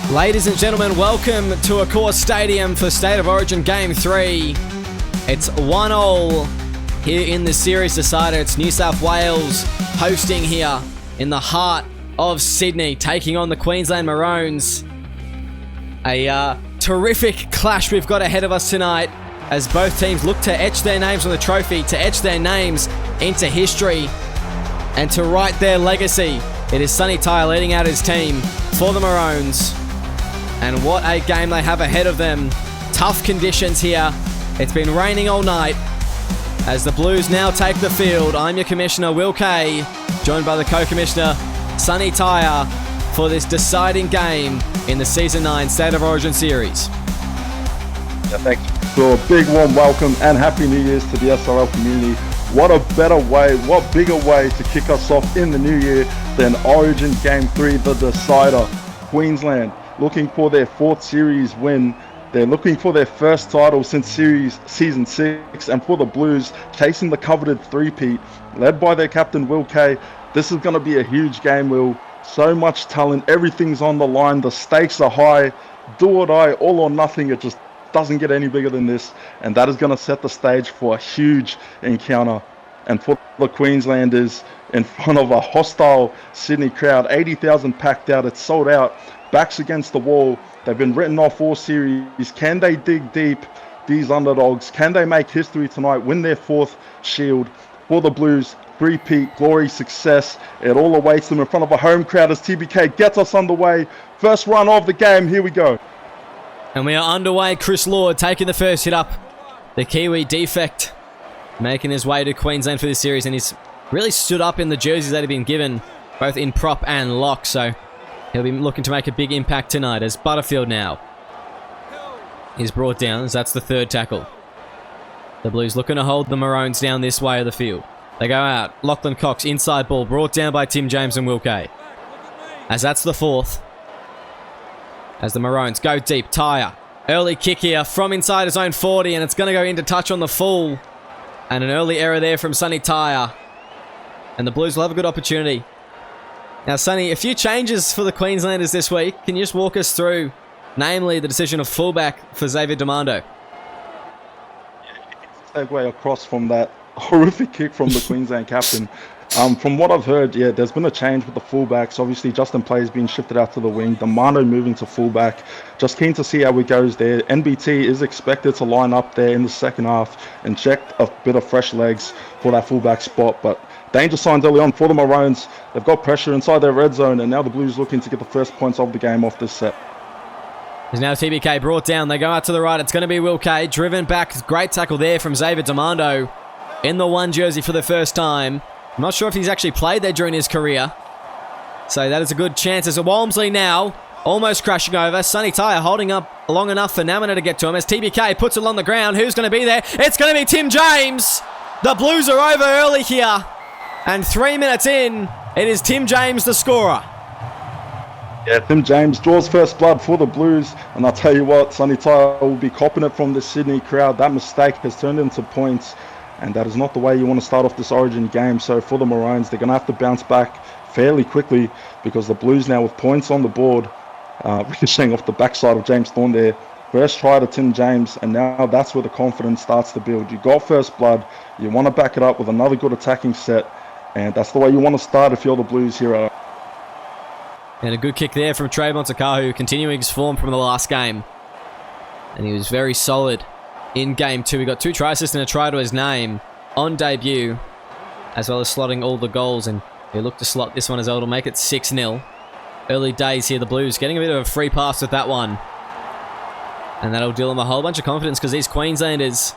Ladies and gentlemen, welcome to Accor Stadium for State of Origin Game 3. It's 1-1 here in the series decider. It's New South Wales hosting here in the heart of Sydney, taking on the Queensland Maroons. A terrific clash we've got ahead of us tonight as both teams look to etch their names on the trophy, to etch their names into history and to write their legacy. It is Sonny Tyre leading out his team for the Maroons. And what a game they have ahead of them. Tough conditions here. It's been raining all night. As the Blues now take the field, I'm your Commissioner, Will Kay, joined by the Co-Commissioner, Sonny Tyre, for this deciding game in the Season 9 State of Origin Series. Yeah, thanks for a big warm welcome and Happy New Year's to the SRL community. What a better way, what bigger way to kick us off in the new year than Origin Game 3, the decider. Queensland looking for their fourth series win. They're looking for their first title since Season 6, and for the Blues, chasing the coveted three-peat, led by their captain Will Kay. This is going to be a huge game, Will. So much talent, everything's on the line, the stakes are high, do or die, all or nothing. It just doesn't get any bigger than this, and that is going to set the stage for a huge encounter. And for the Queenslanders, in front of a hostile Sydney crowd, 80,000 packed out, it's sold out, backs against the wall. They've been written off all series. Can they dig deep, these underdogs? Can they make history tonight, win their fourth shield? For the Blues, three-peat, glory, success. It all awaits them in front of a home crowd as TBK gets us underway. First run of the game, here we go. And we are underway. Chris Lord taking the first hit up. The Kiwi defect making his way to Queensland for this series, and he's really stood up in the jerseys that have been given, both in prop and lock, so he'll be looking to make a big impact tonight as Butterfield now is brought down, as that's the third tackle. The Blues looking to hold the Maroons down this way of the field. They go out. Lachlan Cox, inside ball, brought down by Tim James and Will Kay. As that's the fourth. As the Maroons go deep. Tyre. Early kick here from inside his own 40, and it's going to go into touch on the full. And an early error there from Sonny Tyre. And the Blues will have a good opportunity. Now, Sonny, a few changes for the Queenslanders this week. Can you just walk us through, namely the decision of fullback for Xavier Demando? Segue across from that horrific kick from the Queensland captain. From what I've heard, yeah, there's been a change with the fullbacks. Obviously, Justin Play's been shifted out to the wing. Demando moving to fullback. Just keen to see how it goes there. NBT is expected to line up there in the second half, inject a bit of fresh legs for that fullback spot. But danger signs early on for the Maroons. They've got pressure inside their red zone, and now the Blues looking to get the first points of the game off this set. There's now TBK brought down. They go out to the right. It's going to be Will Kay. Driven back. Great tackle there from Xavier Demando in the one jersey for the first time. I'm not sure if he's actually played there during his career. So that is a good chance. As a Walmsley now almost crashing over. Sonny Tyre holding up long enough for Namina to get to him. As TBK puts it on the ground. Who's going to be there? It's going to be Tim James. The Blues are over early here. And 3 minutes in, it is Tim James the scorer. Yeah, Tim James draws first blood for the Blues. And I'll tell you what, Sonny Tyre will be copping it from the Sydney crowd. That mistake has turned into points. And that is not the way you want to start off this Origin game. So for the Maroons, they're going to have to bounce back fairly quickly because the Blues now with points on the board, ricocheting off the backside of James Thorne there. First try to Tim James, and now that's where the confidence starts to build. You got first blood. You want to back it up with another good attacking set. And that's the way you want to start if you're the Blues here. And a good kick there from Trayvon Takahu, continuing his form from the last game. And he was very solid in Game 2. We got 2 try assists and a try to his name on debut, as well as slotting all the goals. And he looked to slot this one as well to make it 6-0. Early days here, the Blues getting a bit of a free pass with that one. And that'll deal them a whole bunch of confidence because these Queenslanders,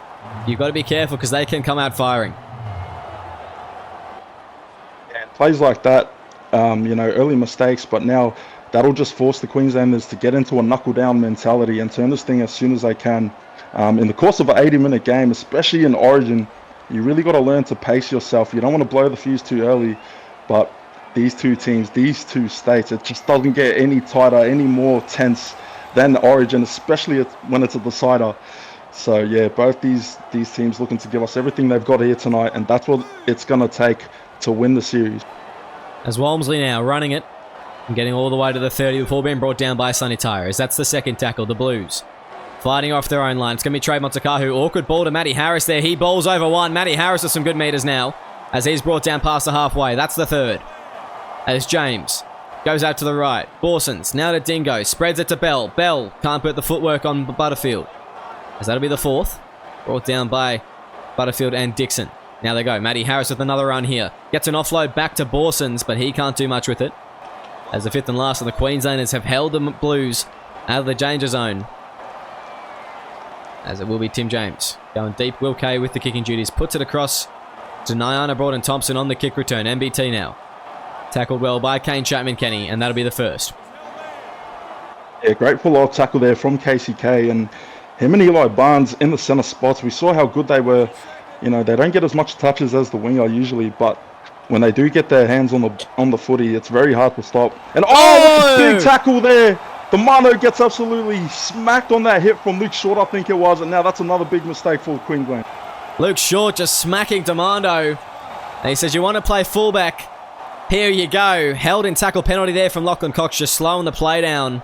you've got to be careful because they can come out firing. Yeah, plays like that, early mistakes, but now that'll just force the Queenslanders to get into a knuckle-down mentality and turn this thing as soon as they can. In the course of an 80-minute game, especially in Origin, you really got to learn to pace yourself. You don't want to blow the fuse too early, but these two teams, these two states, it just doesn't get any tighter, any more tense than Origin, especially when it's a decider. So yeah, both these teams looking to give us everything they've got here tonight, and that's what it's going to take to win the series. As Walmsley now running it. And getting all the way to the 30 before being brought down by Sunny Tyre, as that's the second tackle. The Blues fighting off their own line. It's going to be Trey Montakahu. Awkward ball to Matty Harris there. He bowls over one. Matty Harris with some good meters now, as he's brought down past the halfway. That's the third. As James goes out to the right. Borsons now to Dingo. Spreads it to Bell. Bell can't put the footwork on Butterfield, as that'll be the fourth. Brought down by Butterfield and Dixon. Now they go. Matty Harris with another run here. Gets an offload back to Borsons, but he can't do much with it, as the fifth and last of the Queenslanders have held the Blues out of the danger zone. As it will be Tim James going deep. Will Kay with the kicking duties. Puts it across to Nyana Broughton-Thompson on the kick return. MBT now. Tackled well by Kane Chapman-Kenny, and that'll be the first. Yeah, great full-out tackle there from KCK, and him and Eli Barnes in the centre spots. We saw how good they were. You know, they don't get as much touches as the winger usually, but when they do get their hands on the footy, it's very hard to stop. And look at the big tackle there. Demando gets absolutely smacked on that hit from Luke Short, I think it was, and now that's another big mistake for Queensland. Luke Short just smacking Demando. And he says, you want to play fullback? Here you go. Held in tackle penalty there from Lachlan Cox, just slowing the play down.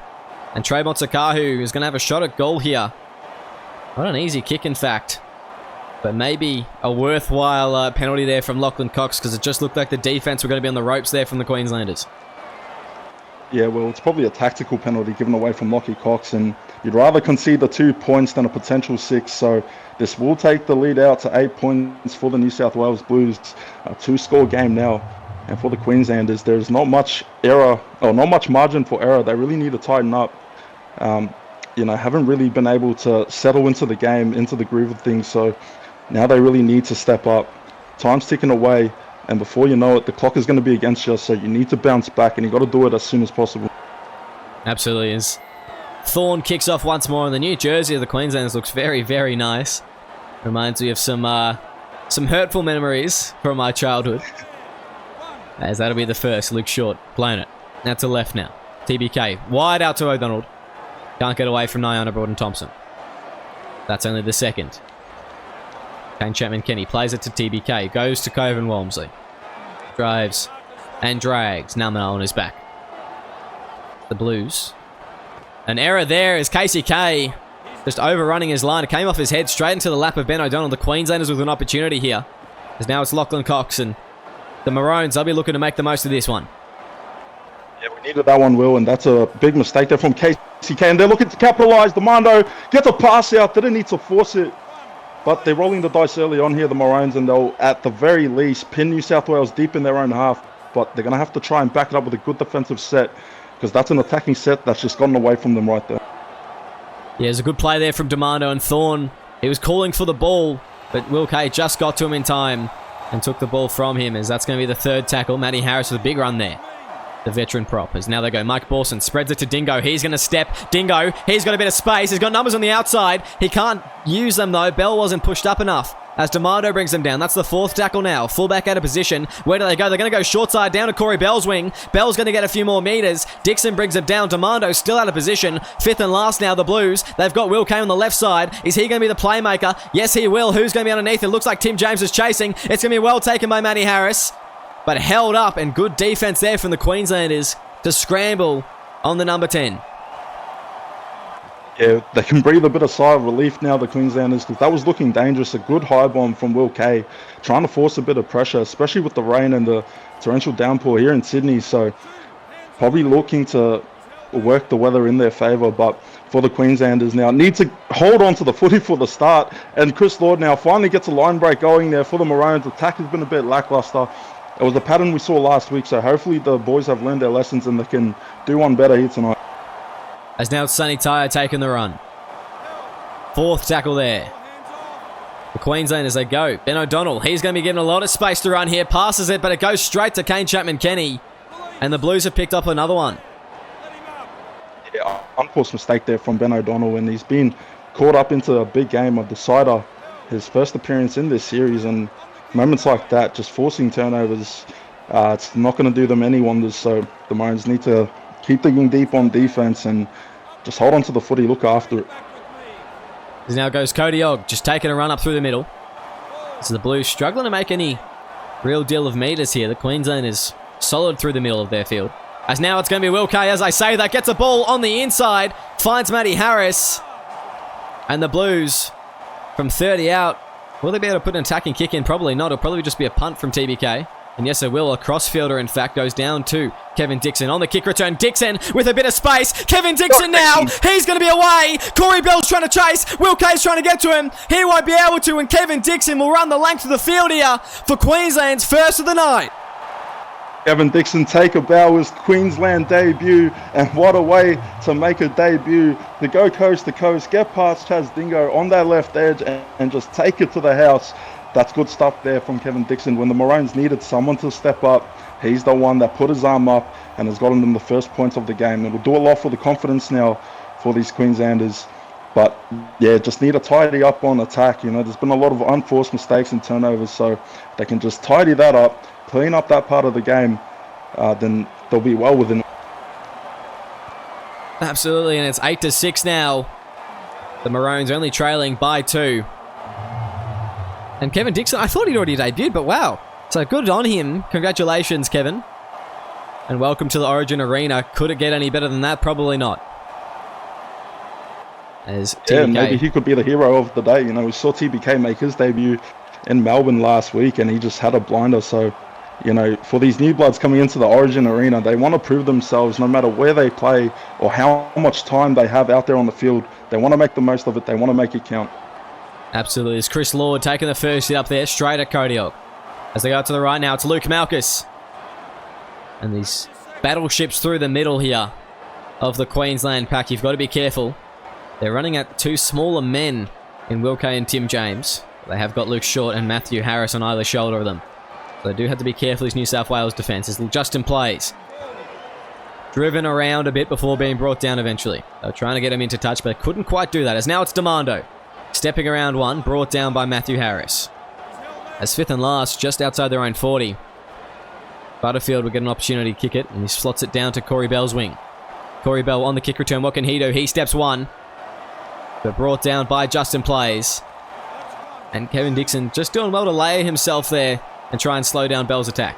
And Trey Montakahu is going to have a shot at goal here. Not an easy kick, in fact. But maybe a worthwhile penalty there from Lachlan Cox, because it just looked like the defense were going to be on the ropes there from the Queenslanders. Yeah, well, it's probably a tactical penalty given away from Lockie Cox, and you'd rather concede the 2 points than a potential 6, so this will take the lead out to 8 points for the New South Wales Blues. A 2-score game now, and for the Queenslanders, there's not much error, or not much margin for error. They really need to tighten up. You know, haven't really been able to settle into the game, into the groove of things, so now they really need to step up. Time's ticking away, and before you know it, the clock is going to be against you, so you need to bounce back, and you've got to do it as soon as possible. Absolutely is. Thorne kicks off once more, and the new jersey of the Queenslanders looks very, very nice. Reminds me of some hurtful memories from my childhood. As that'll be the first. Luke Short playing it. Now to left now. TBK. Wide out to O'Donnell. Can't get away from Nyana Broughton-Thompson. That's only the second. Kane Chapman-Kenny plays it to TBK. Goes to Coven Walmsley. Drives and drags. Now Manal on his back. The Blues. An error there is KCK just overrunning his line. It came off his head straight into the lap of Ben O'Donnell. The Queenslanders with an opportunity here. As now it's Lachlan Cox and the Maroons. They'll be looking to make the most of this one. Yeah, we needed that one, Will, and that's a big mistake there from KCK. And they're looking to capitalise. Demando gets a pass out. Didn't need to force it. But they're rolling the dice early on here, the Maroons, and they'll, at the very least, pin New South Wales deep in their own half. But they're going to have to try and back it up with a good defensive set, because that's an attacking set that's just gotten away from them right there. Yeah, there's a good play there from Demando and Thorne. He was calling for the ball, but Will Kay just got to him in time and took the ball from him, as that's going to be the third tackle. Matty Harris with a big run there. The veteran prop, as now they go. Mike Borson spreads it to Dingo. He's going to step. Dingo, he's got a bit of space. He's got numbers on the outside. He can't use them, though. Bell wasn't pushed up enough, as Demando brings them down. That's the fourth tackle now. Fullback out of position. Where do they go? They're going to go short side down to Corey Bell's wing. Bell's going to get a few more meters. Dixon brings him down. Demando still out of position. Fifth and last now, the Blues. They've got Will Kay on the left side. Is he going to be the playmaker? Yes, he will. Who's going to be underneath? It looks like Tim James is chasing. It's going to be well taken by Matty Harris, but held up, and good defense there from the Queenslanders to scramble on the number 10. Yeah, they can breathe a bit of sigh of relief now, the Queenslanders, because that was looking dangerous. A good high bomb from Will Kay, trying to force a bit of pressure, especially with the rain and the torrential downpour here in Sydney. So probably looking to work the weather in their favour. But for the Queenslanders now, need to hold on to the footy for the start. And Chris Lord now finally gets a line break going there for the Maroons. Attack has been a bit lacklustre. It was a pattern we saw last week, so hopefully the boys have learned their lessons and they can do one better here tonight. As now it's Sunny Tyre taking the run. Fourth tackle there. The Queenslanders, they go. Ben O'Donnell, he's going to be given a lot of space to run here. Passes it, but it goes straight to Kane Chapman-Kenny. And the Blues have picked up another one. Yeah, unforced mistake there from Ben O'Donnell, and he's been caught up into a big game, a decider. His first appearance in this series, and moments like that, just forcing turnovers, it's not going to do them any wonders. So the Maroons need to keep digging deep on defense and just hold on to the footy, look after it. As now goes Cody Ogg, just taking a run up through the middle. So the Blues struggling to make any real deal of meters here. The Queenslanders solid through the middle of their field. As now it's going to be Will Kay, as I say that, gets a ball on the inside, finds Matty Harris. And the Blues, from 30 out, will they be able to put an attacking kick in? Probably not. It'll probably just be a punt from TBK. And yes, it will. A crossfielder, in fact, goes down to Kevin Dixon. On the kick return, Dixon with a bit of space. Kevin Dixon now. He's going to be away. Corey Bell's trying to chase. Will Kay's trying to get to him. He won't be able to, and Kevin Dixon will run the length of the field here for Queensland's first of the night. Kevin Dixon take a bow his Queensland debut, and what a way to make a debut, to go coast to coast, get past Chaz Dingo on that left edge and just take it to the house. That's good stuff there from Kevin Dixon. When the Maroons needed someone to step up, he's the one that put his arm up and has gotten them the first points of the game. It will do a lot for the confidence now for these Queenslanders. But yeah, just need to tidy up on attack. You know, there's been a lot of unforced mistakes and turnovers, so they can just tidy that up, clean up that part of the game, then they'll be well within. Absolutely, and it's 8-6 now. The Maroons only trailing by 2. And Kevin Dixon, I thought he'd already debuted, but wow. So good on him. Congratulations, Kevin. And welcome to the Origin Arena. Could it get any better than that? Probably not. As yeah, TBK, maybe he could be the hero of the day. You know, we saw TBK make his debut in Melbourne last week, and he just had a blinder. So, you know, for these new bloods coming into the Origin Arena, they want to prove themselves no matter where they play or how much time they have out there on the field. They want to make the most of it. They want to make it count. Absolutely. It's Chris Lord taking the first hit up there, straight at Kodiak. As they go to the right now, it's Luke Malchus. And these battleships through the middle here of the Queensland pack. You've got to be careful. They're running at 2 smaller men in Will Kay and Tim James. They have got Luke Short and Matthew Harris on either shoulder of them. So they do have to be careful, this New South Wales defence. As Justin plays. Driven around a bit before being brought down eventually. They were trying to get him into touch, but couldn't quite do that. As now it's Demando. Stepping around one, brought down by Matthew Harris. As 5th and last, just outside their own 40. Butterfield will get an opportunity to kick it, and he slots it down to Corey Bell's wing. Corey Bell on the kick return, what can he do? He steps one. But brought down by Justin Plays. And Kevin Dixon just doing well to lay himself there and try and slow down Bell's attack.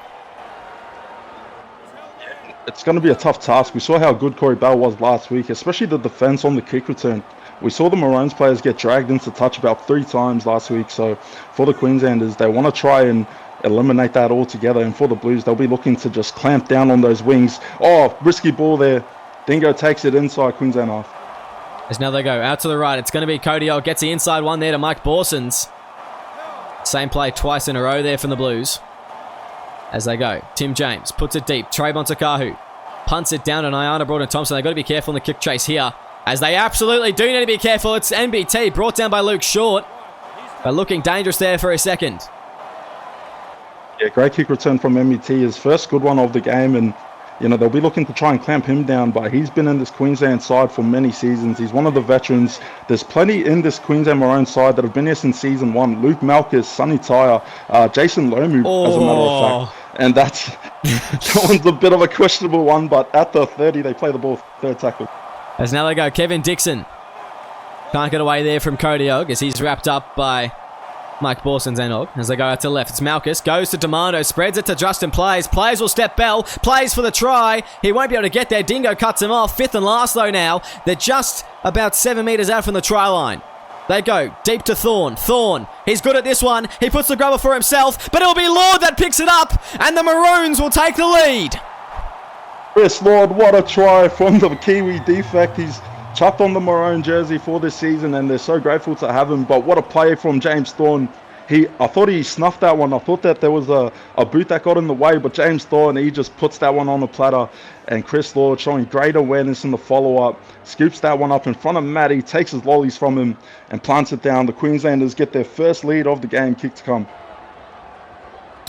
It's going to be a tough task. We saw how good Corey Bell was last week, especially the defense on the kick return. We saw the Maroons players get dragged into touch about 3 times last week. So for the Queenslanders, they want to try and eliminate that altogether. And for the Blues, they'll be looking to just clamp down on those wings. Oh, risky ball there. Dingo takes it inside Queensland half. As now they go out to the right. It's going to be Kodiak. Gets the inside one there to Mike Borsons. Same play twice in a row there from the Blues. As they go, Tim James puts it deep. Trayvon Takahu punts it down to Nyana Broughton-Thompson. They've got to be careful in the kick chase here. As they absolutely do need to be careful. It's NBT brought down by Luke Short. But looking dangerous there for a second. Yeah, great kick return from NBT. His first good one of the game. And, you know, they'll be looking to try and clamp him down. But he's been in this Queensland side for many seasons. He's one of the veterans. There's plenty in this Queensland Maroons side that have been here since season 1. Luke Malchus, Sonny Tyre, Jason Lomu, as a matter of fact. And that one's a bit of a questionable one. But at the 30, they play the ball third tackle. As now they go, Kevin Dixon. Can't get away there from Kodiak as he's wrapped up by Mike Borson's Enog. As they go out to the left, it's Malchus. Goes to Demando, spreads it to Justin Plays. Plays will step Bell. Plays for the try. He won't be able to get there. Dingo cuts him off. 5th and last though now. They're just about 7 metres out from the try line. They go deep to Thorne. Thorne, he's good at this one. He puts the grubber for himself, but it'll be Lord that picks it up, and the Maroons will take the lead. Chris Lord, what a try from the Kiwi defect. He's chucked on the Maroon jersey for this season, and they're so grateful to have him. But what a play from James Thorne. I thought he snuffed that one. I thought that there was a boot that got in the way, but James Thorne, he just puts that one on the platter. And Chris Lord showing great awareness in the follow-up, scoops that one up in front of Matty, takes his lollies from him, and plants it down. The Queenslanders get their first lead of the game, kick to come.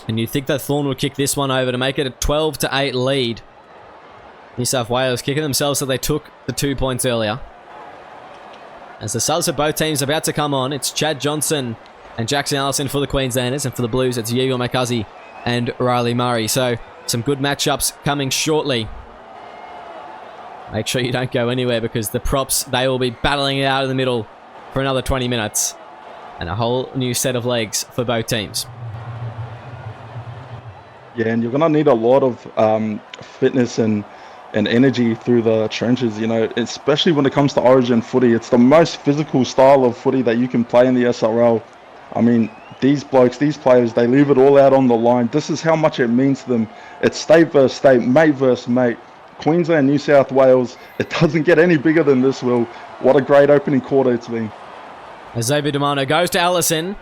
And you think that Thorne will kick this one over to make it a 12-8 lead. New South Wales kicking themselves so they took the 2 points earlier. As the subs of both teams about to come on, it's Chad Johnson and Jackson Allison for the Queenslanders, and for the Blues it's Yegor McCuzzy and Riley Murray. So some good matchups coming shortly. Make sure you don't go anywhere because the props, they will be battling it out in the middle for another 20 minutes. And a whole new set of legs for both teams. Yeah, and you're going to need a lot of fitness and and energy through the trenches, you know, especially when it comes to Origin footy. It's the most physical style of footy that you can play in the SRL. I mean, these blokes, these players, they leave it all out on the line. This is how much it means to them. It's state versus state, mate versus mate. Queensland, New South Wales, it doesn't get any bigger than this, Will. What a great opening quarter it's been. As Xavier Demano goes to Allison.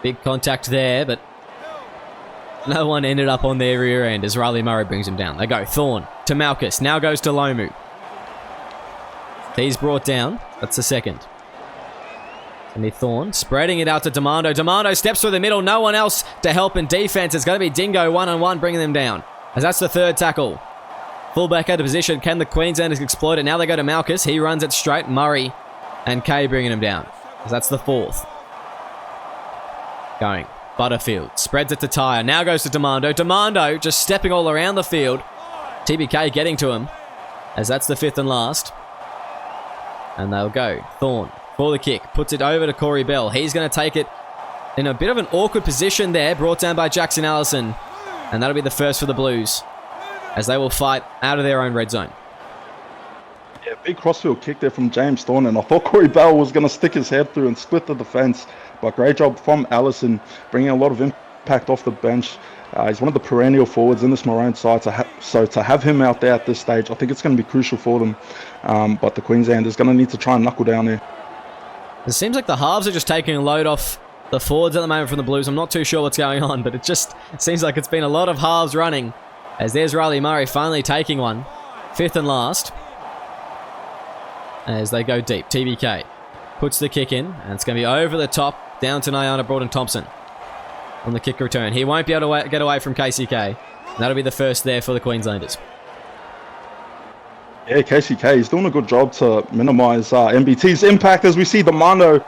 Big contact there, but no one ended up on their rear end as Riley Murray brings him down. They go. Thorne to Malchus. Now goes to Lomu. He's brought down. That's the second. And Thorne spreading it out to Demando. Demando steps through the middle. No one else to help in defense. It's going to be Dingo one-on-one bringing them down. As that's the third tackle. Fullback out of position. Can the Queenslanders exploit it? Now they go to Malchus. He runs it straight. Murray and Kay bringing him down. As that's the fourth. Going. Butterfield spreads it to Tyre. Now goes to Demando. Demando just stepping all around the field. TBK getting to him. As that's the fifth and last. And they'll go. Thorne for the kick. Puts it over to Corey Bell. He's going to take it in a bit of an awkward position there. Brought down by Jackson Allison. And that'll be the first for the Blues. As they will fight out of their own red zone. Yeah, big crossfield kick there from James Thorne, and I thought Corey Bell was going to stick his head through and split the defence, but great job from Allison, bringing a lot of impact off the bench. He's one of the perennial forwards in this Maroons side, so to have him out there at this stage, I think it's going to be crucial for them, but the Queensland is going to need to try and knuckle down here. It seems like the halves are just taking a load off the forwards at the moment from the Blues. I'm not too sure what's going on, but it just seems like it's been a lot of halves running. As there's Riley Murray finally taking one. Fifth and last. As they go deep. TBK puts the kick in. And it's going to be over the top. Down to Nyana Broughton-Thompson. On the kick return. He won't be able to get away from KCK. And that'll be the first there for the Queenslanders. Yeah, KCK is doing a good job to minimise MBT's impact as we see Demando.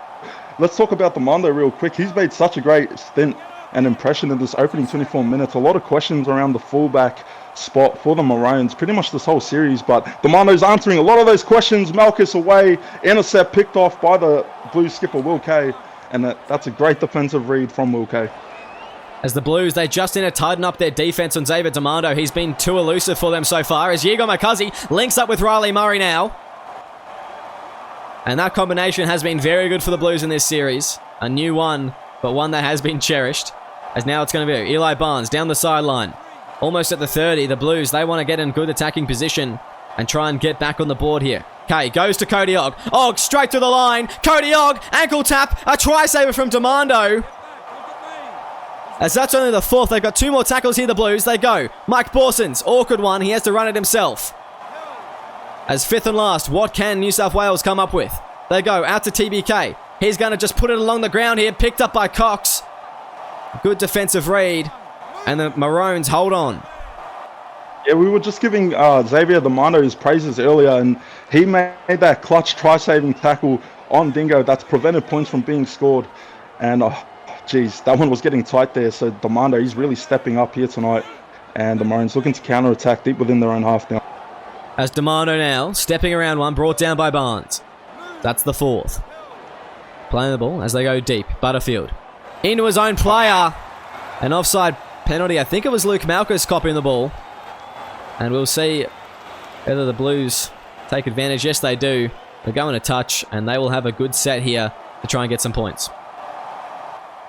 Let's talk about Demando real quick. He's made such a great stint and impression in this opening 24 minutes. A lot of questions around the fullback spot for the Maroons pretty much this whole series, but Demando's answering a lot of those questions. Malchus away, intercept picked off by the Blues skipper Will Kay, and that's a great defensive read from Will Kay. As the Blues, they just need to tighten up their defense on Xavier Demando. He's been too elusive for them so far. As Yigo Makazi links up with Riley Murray now. And that combination has been very good for the Blues in this series. A new one, but one that has been cherished. As now it's going to be Eli Barnes down the sideline. Almost at the 30. The Blues, they want to get in good attacking position and try and get back on the board here. Kay goes to Cody Ogg. Ogg straight to the line. Cody Ogg, ankle tap. A try saver from Demando. As that's only the fourth. They've got two more tackles here, the Blues. They go. Mike Borsons, awkward one. He has to run it himself. As fifth and last, what can New South Wales come up with? They go out to TBK. He's going to just put it along the ground here. Picked up by Cox. Good defensive read. And the Maroons hold on. Yeah, we were just giving Xavier Demando his praises earlier, and he made that clutch try-saving tackle on Dingo that's prevented points from being scored. And, geez, that one was getting tight there. So Demando, he's really stepping up here tonight. And the Maroons looking to counter-attack deep within their own half now. As Demando now, stepping around one, brought down by Barnes. That's the fourth. Playing the ball as they go deep. Butterfield. Into his own player. An offside penalty. I think it was Luke Malchus copying the ball. And we'll see whether the Blues take advantage. Yes, they do. They're going to touch, and they will have a good set here to try and get some points.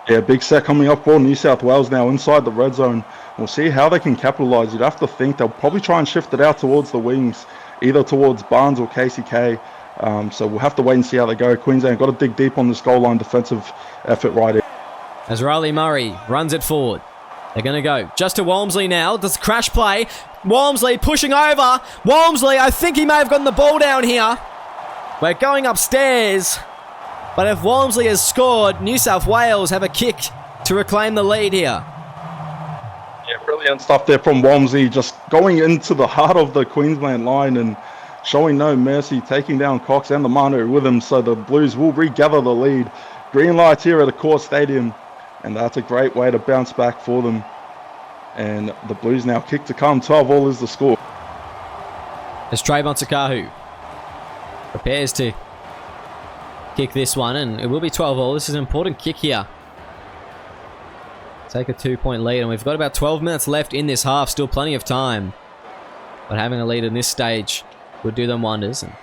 Yeah, big set coming up for New South Wales now inside the red zone. We'll see how they can capitalise. You'd have to think they'll probably try and shift it out towards the wings, either towards Barnes or KCK. So we'll have to wait and see how they go. Queensland got to dig deep on this goal line defensive effort right here. As Riley Murray runs it forward. They're going to go just to Walmsley now. Does crash play. Walmsley pushing over. Walmsley, I think he may have gotten the ball down here. We're going upstairs. But if Walmsley has scored, New South Wales have a kick to reclaim the lead here. Yeah, brilliant stuff there from Walmsley. Just going into the heart of the Queensland line and showing no mercy, taking down Cox and the Manu with him. So the Blues will regather the lead. Green lights here at Accor Stadium. And that's a great way to bounce back for them. And the Blues now kick to come. 12-all is the score. As Trayvon Sakahu prepares to kick this one, and it will be 12-all. This is an important kick here. Take a 2-point lead, and we've got about 12 minutes left in this half. Still plenty of time. But having a lead in this stage would do them wonders. And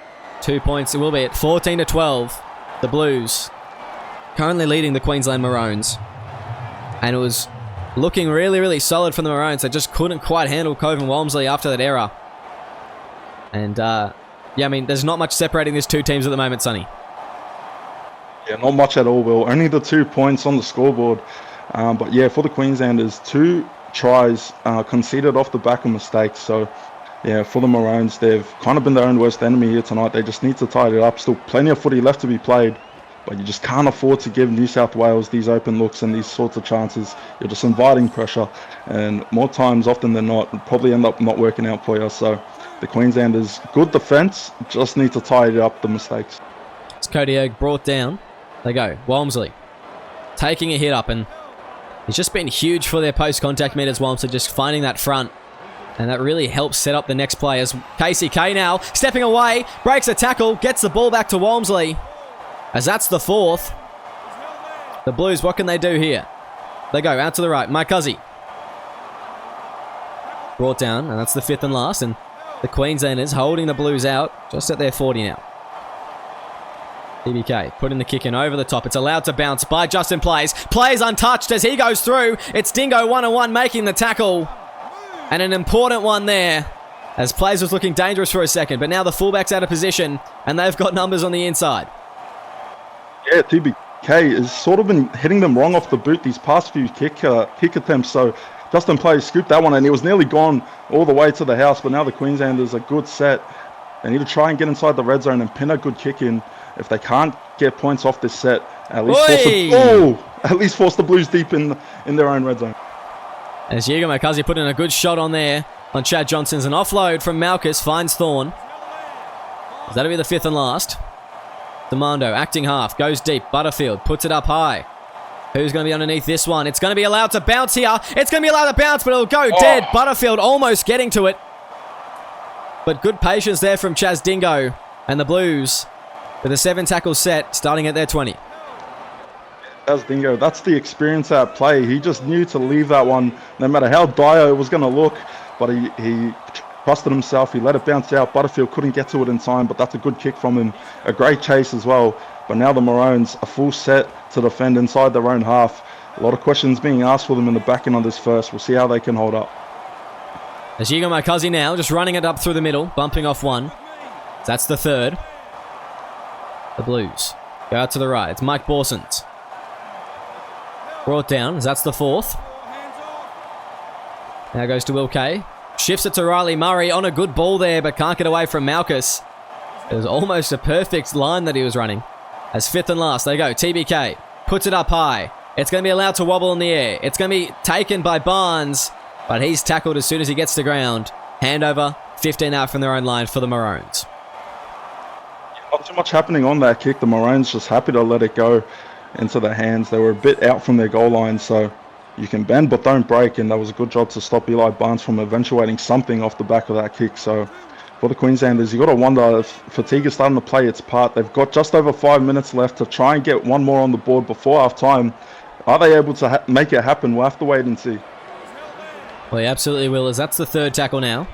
2 points it will be at 14-12. The Blues currently leading the Queensland Maroons. And it was looking really, really solid from the Maroons. They just couldn't quite handle Cove and Walmsley after that error. And, yeah, I mean, there's not much separating these two teams at the moment, Sonny. Yeah, not much at all, Will. Only the 2 points on the scoreboard. But, yeah, for the Queenslanders, 2 tries conceded off the back of mistakes. So, yeah, for the Maroons, they've kind of been their own worst enemy here tonight. They just need to tidy it up. Still plenty of footy left to be played. But you just can't afford to give New South Wales these open looks and these sorts of chances. You're just inviting pressure. And more times often than not, it'll probably end up not working out for you. So the Queenslanders, good defence, just need to tidy up the mistakes. It's Cody Erg brought down. They go. Walmsley taking a hit up, and he's just been huge for their post-contact meters, Walmsley, just finding that front. And that really helps set up the next play as Casey K now stepping away, breaks a tackle, gets the ball back to Walmsley. As that's the 4th. The Blues, what can they do here? They go out to the right. Mike Cuzzy. Brought down, and that's the 5th and last. And the Queenslanders holding the Blues out just at their 40 now. TBK putting the kick in over the top. It's allowed to bounce by Justin Plays. Plays untouched as he goes through. It's Dingo 1-on-1 making the tackle. And an important one there. As Plays was looking dangerous for a second. But now the fullback's out of position. And they've got numbers on the inside. Yeah, TBK has sort of been hitting them wrong off the boot these past few kick attempts. So Justin Plays scooped that one and he was nearly gone all the way to the house. But now the Queenslanders are good set. They need to try and get inside the red zone and pin a good kick in. If they can't get points off this set, at least force the Blues deep in their own red zone. As Diego Makazi put in a good shot on there on Chad Johnson's an offload from Malchus, finds Thorne. That'll be the 5th and last. Demando acting half, goes deep. Butterfield puts it up high. Who's going to be underneath this one? It's going to be allowed to bounce here. It's going to be allowed to bounce, but it'll go dead. Butterfield almost getting to it. But good patience there from Chaz Dingo and the Blues with a 7 tackle set starting at their 20. Chaz Dingo, that's the experience at play. He just knew to leave that one no matter how dire it was going to look. But he trusted himself. He let it bounce out. Butterfield couldn't get to it in time, but that's a good kick from him. A great chase as well. But now the Maroons, a full set to defend inside their own half. A lot of questions being asked for them in the back end on this first. We'll see how they can hold up. As Hugo Marcuzzi now, just running it up through the middle, bumping off one. That's the 3rd. The Blues go out to the right. It's Mike Borsons. Brought down, as that's the 4th. Now goes to Will Kay. Shifts it to Riley Murray on a good ball there, but can't get away from Malchus. It was almost a perfect line that he was running. As 5th and last, they go. TBK puts it up high. It's going to be allowed to wobble in the air. It's going to be taken by Barnes, but he's tackled as soon as he gets to ground. Handover, 15 out from their own line for the Maroons. Not too much happening on that kick. The Maroons just happy to let it go into their hands. They were a bit out from their goal line, so you can bend but don't break, and that was a good job to stop Eli Barnes from eventuating something off the back of that kick. So for the Queenslanders, you've got to wonder if fatigue is starting to play its part. They've got just over 5 minutes left to try and get one more on the board before half-time. Are they able to make it happen? We'll have to wait and see. Well, he absolutely will, as that's the 3rd tackle now.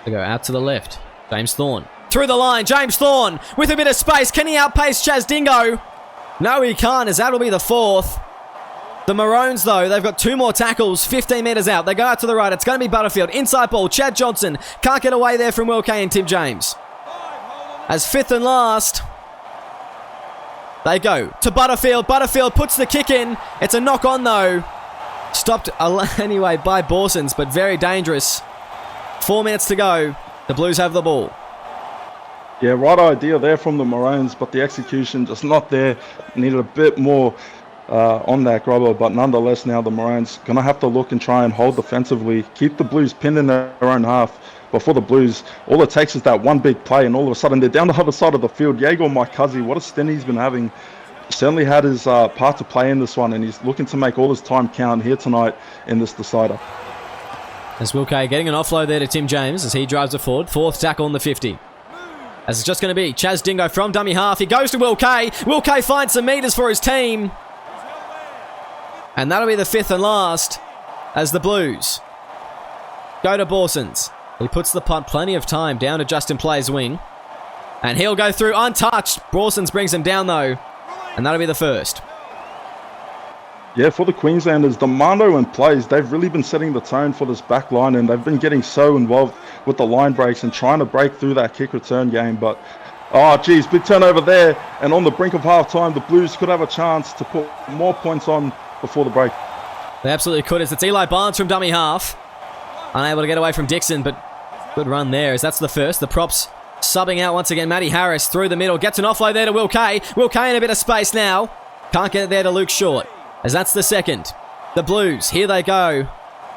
They go out to the left. James Thorne. Through the line, James Thorne with a bit of space. Can he outpace Chaz Dingo? No, he can't, as that'll be the 4th. The Maroons, though, they've got 2 more tackles, 15 metres out. They go out to the right. It's going to be Butterfield. Inside ball, Chad Johnson. Can't get away there from Will Kay and Tim James. As 5th and last, they go to Butterfield. Butterfield puts the kick in. It's a knock on, though. Stopped anyway by Borsons, but very dangerous. 4 minutes to go. The Blues have the ball. Yeah, right idea there from the Maroons, but the execution just not there. Needed a bit more on that grubber, but nonetheless now the Maroons going to have to look and try and hold defensively, keep the Blues pinned in their own half. But for the Blues, all it takes is that one big play, and all of a sudden they're down the other side of the field. Diego Marcuzzi, what a stint he's been having. Certainly had his part to play in this one, and he's looking to make all his time count here tonight in this decider. As Will Kay getting an offload there to Tim James as he drives it forward. 4th tackle on the 50. As it's just going to be Chaz Dingo from dummy half. He goes to Will Kay. Will Kay finds some metres for his team. And that'll be the 5th and last as the Blues go to Borsons. He puts the punt plenty of time down to Justin Play's wing. And he'll go through untouched. Brawsons brings him down though. And that'll be the first. Yeah, for the Queenslanders, Demando and Plays, they've really been setting the tone for this back line, and they've been getting so involved with the line breaks and trying to break through that kick return game. But, oh, geez, big turnover there. And on the brink of halftime, the Blues could have a chance to put more points on before the break. They absolutely could. It's Eli Barnes from dummy half. Unable to get away from Dixon, but good run there as that's the first. The props subbing out once again. Matty Harris through the middle. Gets an offload there to Will Kay. Will Kay in a bit of space now. Can't get it there to Luke Short. As that's the second. The Blues, here they go.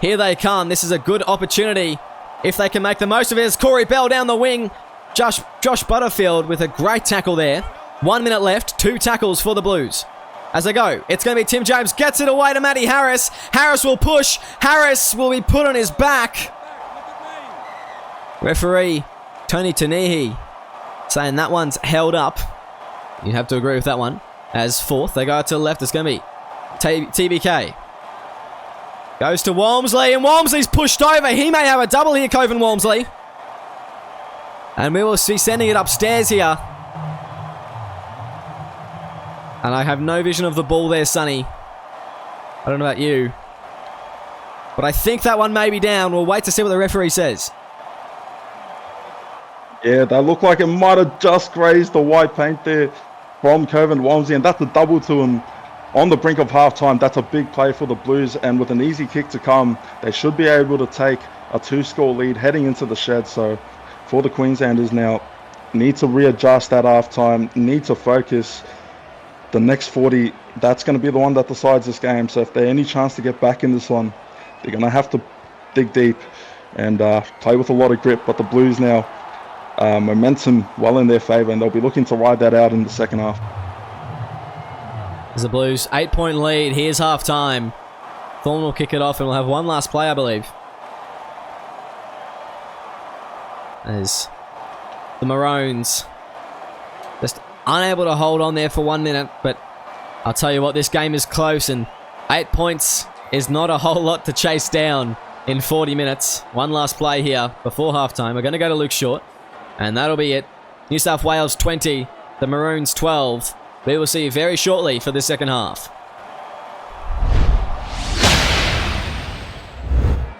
Here they come. This is a good opportunity if they can make the most of it. As Corey Bell down the wing. Josh Butterfield with a great tackle there. 1 minute left. 2 tackles for the Blues. As they go, it's going to be Tim James. Gets it away to Matty Harris. Harris will push. Harris will be put on his back. Referee Tony Tanihi saying that one's held up. You have to agree with that one. As fourth, they go to the left. It's going to be TBK. Goes to Walmsley, and Walmsley's pushed over. He may have a double here, Coven Walmsley. And we will be sending it upstairs here. And I have no vision of the ball there, Sonny. I don't know about you. But I think that one may be down. We'll wait to see what the referee says. Yeah, that looked like it might have just grazed the white paint there from Coven Walmsley, and that's a double to him. On the brink of halftime, that's a big play for the Blues, and with an easy kick to come, they should be able to take a 2-score lead heading into the shed. So for the Queenslanders now, need to readjust at halftime, need to focus. The next 40, that's going to be the one that decides this game. So if there's any chance to get back in this one, they're going to have to dig deep and play with a lot of grip. But the Blues now, momentum well in their favour, and they'll be looking to ride that out in the second half. As the Blues, 8-point lead. Here's half-time. Thorne will kick it off, and we'll have one last play, I believe. As the Maroons just unable to hold on there for 1 minute, but I'll tell you what, this game is close, and 8 points is not a whole lot to chase down in 40 minutes. One last play here before half-time. We're going to go to Luke Short, and that'll be it. New South Wales 20, the Maroons 12. We will see you very shortly for the second half.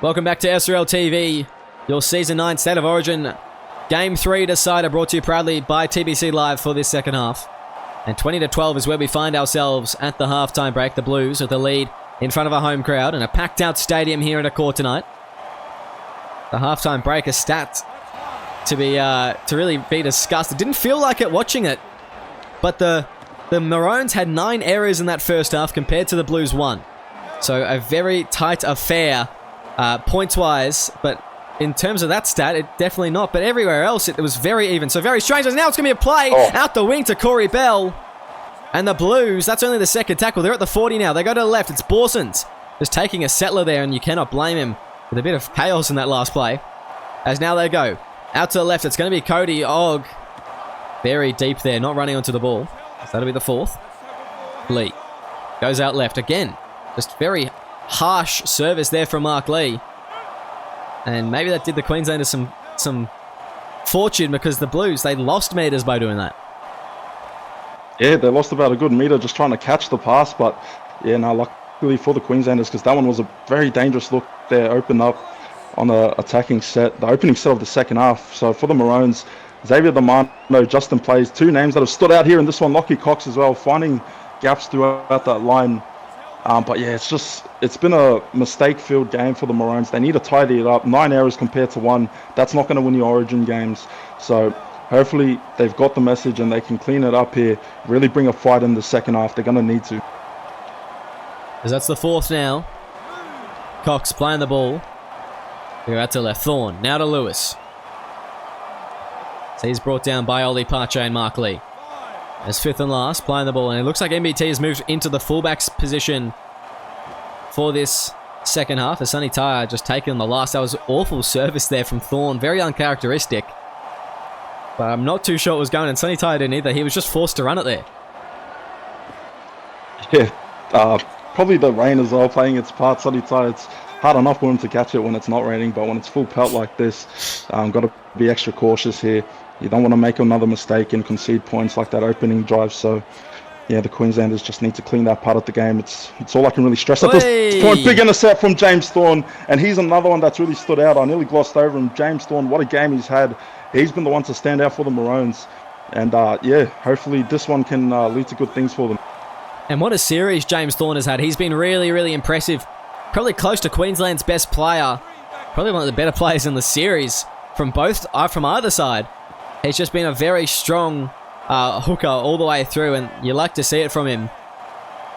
Welcome back to SRL TV, your Season 9 State of Origin Game 3 decider, brought to you proudly by TBC Live for this second half. And 20-12 is where we find ourselves at the halftime break. The Blues with the lead in front of a home crowd and a packed out stadium here at Accor tonight. The halftime break, a stat to really be discussed. It didn't feel like it watching it, but the Maroons had 9 errors in that first half compared to the Blues 1. So a very tight affair points-wise, but in terms of that stat, it definitely not. But everywhere else, it was very even. So very strange. And now it's going to be a play out the wing to Corey Bell. And the Blues, that's only the second tackle. They're at the 40 now. They go to the left. It's Borsons just taking a settler there, and you cannot blame him with a bit of chaos in that last play. As now they go out to the left. It's going to be Cody Ogg. Very deep there, not running onto the ball. So that'll be the fourth. Lee goes out left again. Just very harsh service there from Mark Lee. And maybe that did the Queenslanders some fortune, because the Blues, they lost meters by doing that. Yeah, they lost about a good meter just trying to catch the pass. But yeah, no, luckily for the Queenslanders, because that one was a very dangerous look there, opened up on the attacking set, the opening set of the second half. So for the Maroons, Xavier Demando, Justin Plays, 2 names that have stood out here in this one. Lockie Cox as well, finding gaps throughout that line. But yeah, it's been a mistake-filled game for the Maroons. They need to tidy it up. 9 errors compared to 1. That's not going to win your Origin games. So hopefully they've got the message and they can clean it up here. Really bring a fight in the second half. They're going to need to. As that's the fourth now. Cox playing the ball. They're out to left. Thorne now to Lewis. So he's brought down by Oli Pache and Mark Lee. As fifth and last, playing the ball. And it looks like MBT has moved into the fullback's position for this second half. As Sonny Tyre just taken the last. That was awful service there from Thorne. Very uncharacteristic. But I'm not too sure what was going on. Sonny Tyre didn't either. He was just forced to run it there. Yeah, probably the rain as well playing its part. Sonny Tyre, it's hard enough for him to catch it when it's not raining, but when it's full pelt like this, got to be extra cautious here. You don't want to make another mistake and concede points like that opening drive. So, yeah, the Queenslanders just need to clean that part of the game. It's all I can really stress at this point. Big intercept from James Thorne, and he's another one that's really stood out. I nearly glossed over him. James Thorne, what a game he's had. He's been the one to stand out for the Maroons. And, yeah, hopefully this one can lead to good things for them. And what a series James Thorne has had. He's been really, really impressive. Probably close to Queensland's best player. Probably one of the better players in the series from either side. He's just been a very strong hooker all the way through, and you like to see it from him.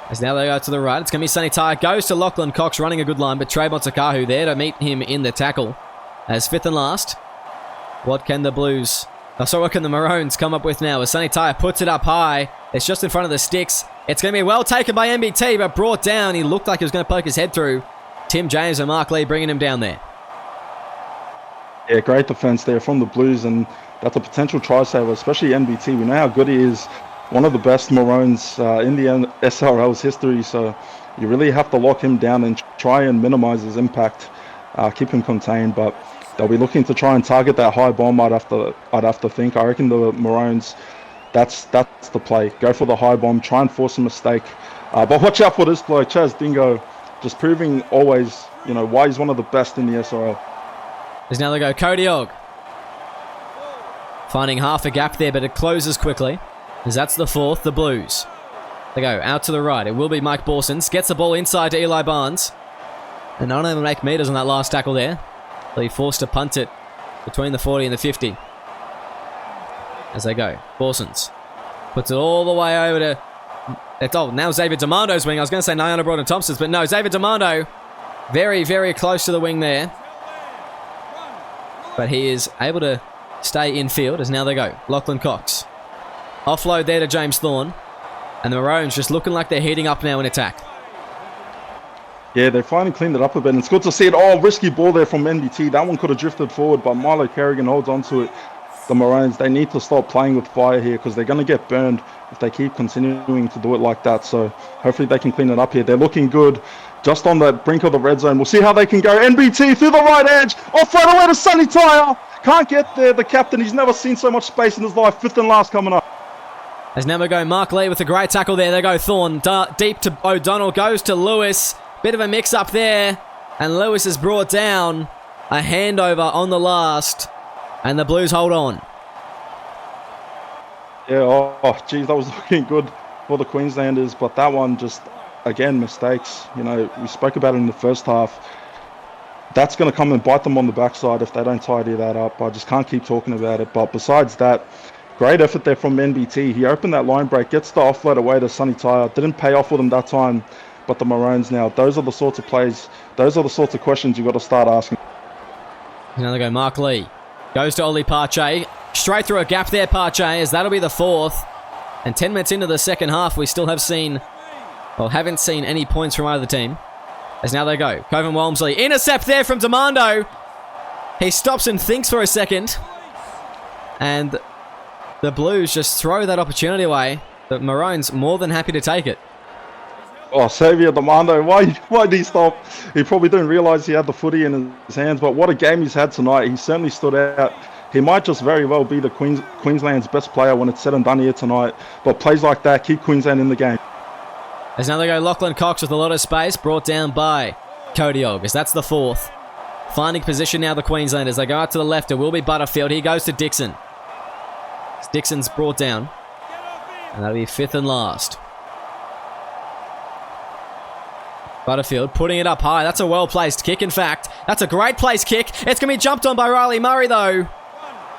As now they go to the right, it's going to be Sonny Tyre. Goes to Lachlan Cox, running a good line, but Trayvon Takahu there to meet him in the tackle. As fifth and last, what can the Blues... what can the Maroons come up with now? As Sonny Tyre puts it up high, it's just in front of the sticks. It's going to be well taken by MBT, but brought down. He looked like he was going to poke his head through. Tim James and Mark Lee bringing him down there. Yeah, great defense there from the Blues, and that's a potential try saver, especially MBT. We know how good he is. One of the best Maroons in the SRL's history, so you really have to lock him down and try and minimize his impact, keep him contained, but they'll be looking to try and target that high bomb. I'd have to think. I reckon the Maroons, that's the play. Go for the high bomb, try and force a mistake. But watch out for this bloke, Chaz Dingo, just proving always, why he's one of the best in the SRL. As now they go Cody Ogg. Finding half a gap there, but it closes quickly. As that's the fourth, the Blues. They go out to the right. It will be Mike Borsons. Gets the ball inside to Eli Barnes. And not even make meters on that last tackle there. They'll be forced to punt it between the 40 and the 50. As they go. Borsons puts it all the way over to... now Xavier Demando's wing. I was going to say Nyana Broughton-Thompson's, but no, Xavier Demando very, very close to the wing there. But he is able to stay in field as now they go. Lachlan Cox. Offload there to James Thorne. And the Maroons just looking like they're heating up now in attack. Yeah, they finally cleaned it up a bit. And it's good to see it. Oh, risky ball there from NBT. That one could have drifted forward, but Milo Kerrigan holds on to it. The Maroons, they need to stop playing with fire here because they're going to get burned if they keep continuing to do it like that. So hopefully they can clean it up here. They're looking good just on the brink of the red zone. We'll see how they can go. NBT through the right edge. Off right away to Sonny Tyre. Can't get there. The captain, he's never seen so much space in his life. Fifth and last coming up. As now we go Mark Lee with a great tackle there. They go Thorne deep to O'Donnell. Goes to Lewis. Bit of a mix up there. And Lewis is brought down. A handover on the last. And the Blues hold on. Yeah, geez, that was looking good for the Queenslanders. But that one just, again, mistakes. We spoke about it in the first half. That's going to come and bite them on the backside if they don't tidy that up. I just can't keep talking about it. But besides that, great effort there from NBT. He opened that line break, gets the offload away to Sonny Tyre. Didn't pay off with him that time. But the Maroons now, those are the sorts of plays, those are the sorts of questions you've got to start asking. Now they go Mark Lee. Goes to Oli Pache. Straight through a gap there, Pache, as that'll be the fourth. And 10 minutes into the second half, we still haven't seen any points from either team. As now they go. Coven Walmsley. Intercept there from Demando. He stops and thinks for a second. And the Blues just throw that opportunity away. The Maroons more than happy to take it. Oh, Xavier Demando, why did he stop? He probably didn't realise he had the footy in his hands, but what a game he's had tonight. He certainly stood out. He might just very well be the Queensland's best player when it's said and done here tonight, but plays like that keep Queensland in the game. As now they go Lachlan Cox with a lot of space, brought down by Cody Ogg, as that's the fourth. Finding position now, the Queenslanders. They go out to the left. It will be Butterfield. He goes to Dixon. Dixon's brought down. And that'll be fifth and last. Butterfield putting it up high. That's a well-placed kick, in fact. That's a great placed kick. It's going to be jumped on by Riley Murray, though.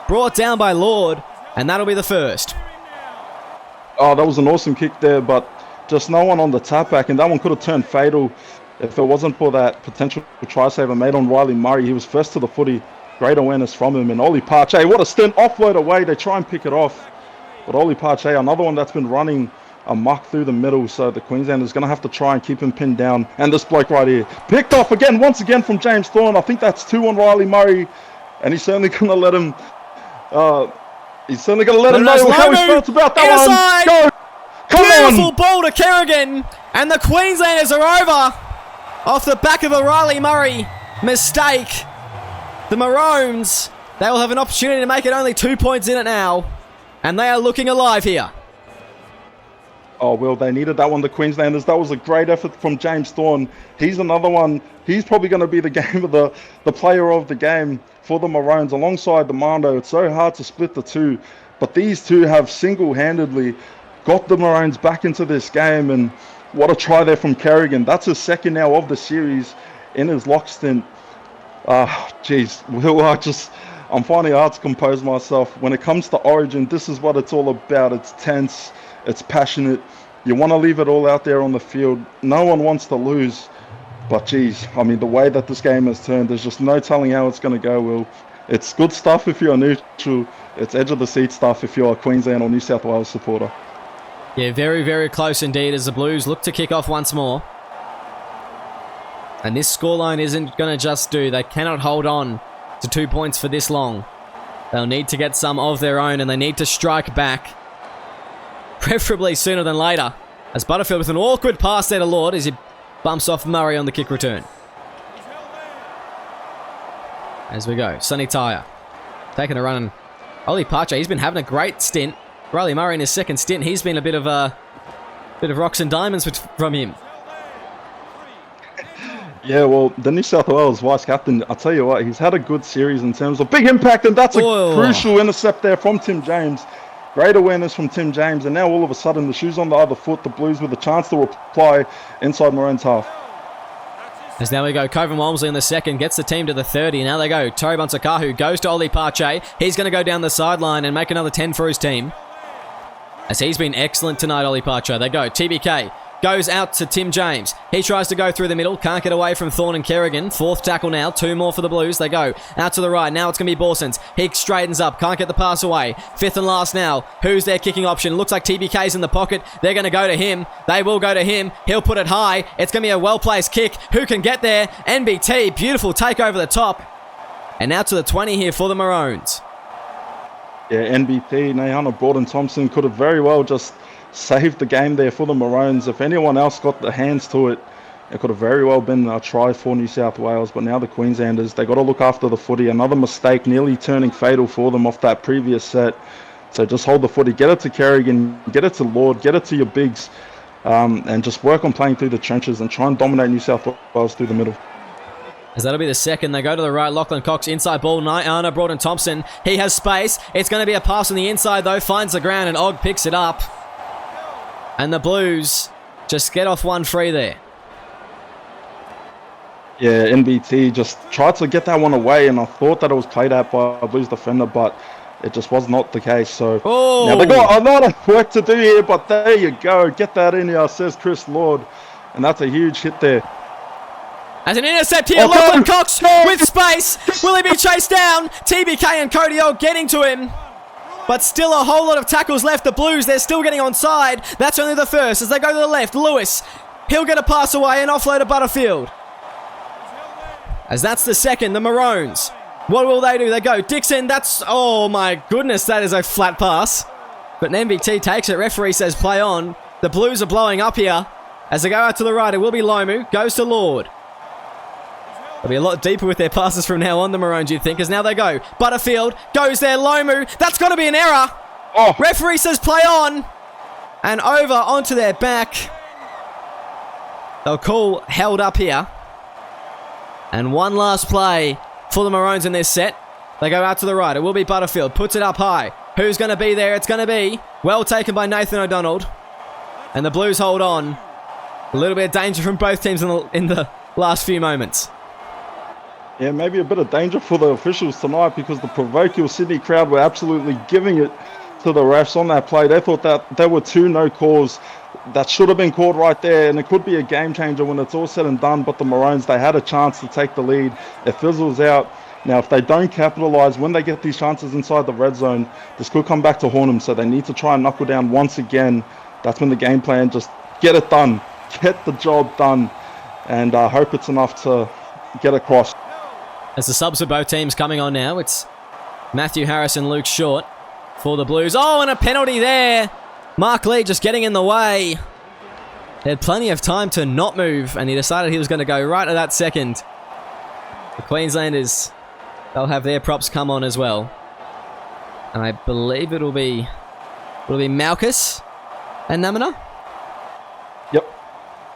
Brought down by Lord. And that'll be the first. Oh, that was an awesome kick there, but just no one on the tap back. And that one could have turned fatal if it wasn't for that potential try saver made on Riley Murray. He was first to the footy. Great awareness from him. And Oli Pache, what a stint. Offload away. They try and pick it off. But Oli Pache, another one that's been running amok through the middle, so the Queenslanders going to have to try and keep him pinned down. And this bloke right here, picked off again, once again from James Thorne. I think that's 2 on Riley Murray, and he's certainly going to let him. Know how he felt about that one. Go, come Beautiful on! Ball to Kerrigan, and the Queenslanders are over. Off the back of a Riley Murray mistake. The Maroons, they will have an opportunity to make it only 2 points in it now. And they are looking alive here. Oh, well, they needed that one, the Queenslanders. That was a great effort from James Thorne. He's another one. He's probably going to be the player of the game for the Maroons alongside the Mando. It's so hard to split the two. But these two have single-handedly got the Maroons back into this game. And what a try there from Kerrigan. That's his second now of the series in his lock stint. Geez. I'm finding it hard to compose myself. When it comes to Origin, this is what it's all about. It's tense. It's passionate. You want to leave it all out there on the field. No one wants to lose. But geez, I mean, the way that this game has turned, there's just no telling how it's going to go, Will. It's good stuff if you're neutral. It's edge of the seat stuff if you're a Queensland or New South Wales supporter. Yeah, very, very close indeed as the Blues look to kick off once more. And this scoreline isn't going to just do. They cannot hold on to 2 points for this long. They'll need to get some of their own and they need to strike back. Preferably sooner than later. As Butterfield with an awkward pass there to Lord as he bumps off Murray on the kick return. As we go, Sonny Tyre taking a run. And Oli Pache, he's been having a great stint. Riley Murray in his second stint, he's been a bit of rocks and diamonds from him. Yeah, well, the New South Wales vice captain, I'll tell you what, he's had a good series in terms of big impact, and that's a crucial intercept there from Tim James. Great awareness from Tim James, and now all of a sudden the shoe's on the other foot. The Blues with a chance to reply inside Maroons half. As now we go, Coven Walmsley in the second, gets the team to the 30. Now they go, Tori Bonsakahu goes to Oli Pache. He's going to go down the sideline and make another 10 for his team. As he's been excellent tonight, Oli Pache. They go, TBK goes out to Tim James. He tries to go through the middle. Can't get away from Thorne and Kerrigan. Fourth tackle now. 2 more for the Blues. They go out to the right. Now it's going to be Borsons. He straightens up. Can't get the pass away. Fifth and last now. Who's their kicking option? Looks like TBK's in the pocket. They're going to go to him. They will go to him. He'll put it high. It's going to be a well-placed kick. Who can get there? NBT. Beautiful take over the top. And now to the 20 here for the Maroons. Yeah, NBT, Nahana Borden-Thompson could have very well just saved the game there for the Maroons. If anyone else got the hands to it, it could have very well been a try for New South Wales. But now the Queenslanders, they got to look after the footy. Another mistake nearly turning fatal for them off that previous set. So just hold the footy, get it to Kerrigan, get it to Lord, get it to your bigs, and just work on playing through the trenches and try and dominate New South Wales through the middle. As that'll be the second. They go to the right. Lachlan Cox inside ball. Niana Broughton-Thompson. He has space. It's going to be a pass on the inside though. Finds the ground and Og picks it up. And the Blues just get off one free there. Yeah, NBT just tried to get that one away, and I thought that it was played out by a Blues defender, but it just was not the case. So now they got a lot of work to do here, but there you go. Get that in here, says Chris Lord. And that's a huge hit there. As an intercept here, Lachlan Cox with space. Will he be chased down? TBK and Cody O getting to him. But still a whole lot of tackles left. The Blues, they're still getting onside. That's only the first. As they go to the left, Lewis. He'll get a pass away and offload to Butterfield. As that's the second, the Maroons. What will they do? They go, Dixon, that's... Oh my goodness, that is a flat pass. But NBT takes it. Referee says play on. The Blues are blowing up here. As they go out to the right, it will be Lomu. Goes to Lord. They'll be a lot deeper with their passes from now on, the Maroons, you'd think, as now they go. Butterfield goes there, Lomu. That's got to be an error. Oh. Referee says play on. And over onto their back. They'll call held up here. And one last play for the Maroons in this set. They go out to the right. It will be Butterfield. Puts it up high. Who's going to be there? It's going to be well taken by Nathan O'Donnell. And the Blues hold on. A little bit of danger from both teams in the last few moments. Yeah, maybe a bit of danger for the officials tonight because the parochial Sydney crowd were absolutely giving it to the refs on that play. They thought that there were 2 no calls that should have been called right there, and it could be a game changer when it's all said and done. But the Maroons, they had a chance to take the lead. It fizzles out. Now, if they don't capitalise when they get these chances inside the red zone, this could come back to haunt them. So they need to try and knuckle down once again. That's when the game plan, just get it done. Get the job done. And I hope it's enough to get across. As the subs for both teams coming on now, it's Matthew Harris and Luke Short for the Blues. Oh, and a penalty there. Mark Lee just getting in the way. He had plenty of time to not move, and he decided he was going to go right at that second. The Queenslanders, they'll have their props come on as well. And I believe it'll be Malchus and Namina. Yep.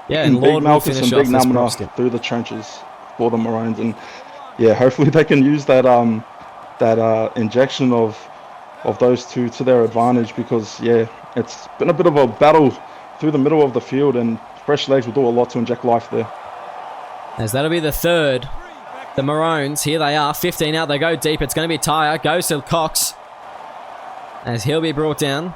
Yeah, and big Lord will Malchus finish and big off this Namina basket. through the trenches for the Maroons, and yeah, hopefully they can use that injection of those two to their advantage, because yeah, it's been a bit of a battle through the middle of the field, and fresh legs will do a lot to inject life there. As that'll be the third. The Maroons, here they are, 15 out, they go deep. It's going to be Tyre, goes to Cox, as he'll be brought down.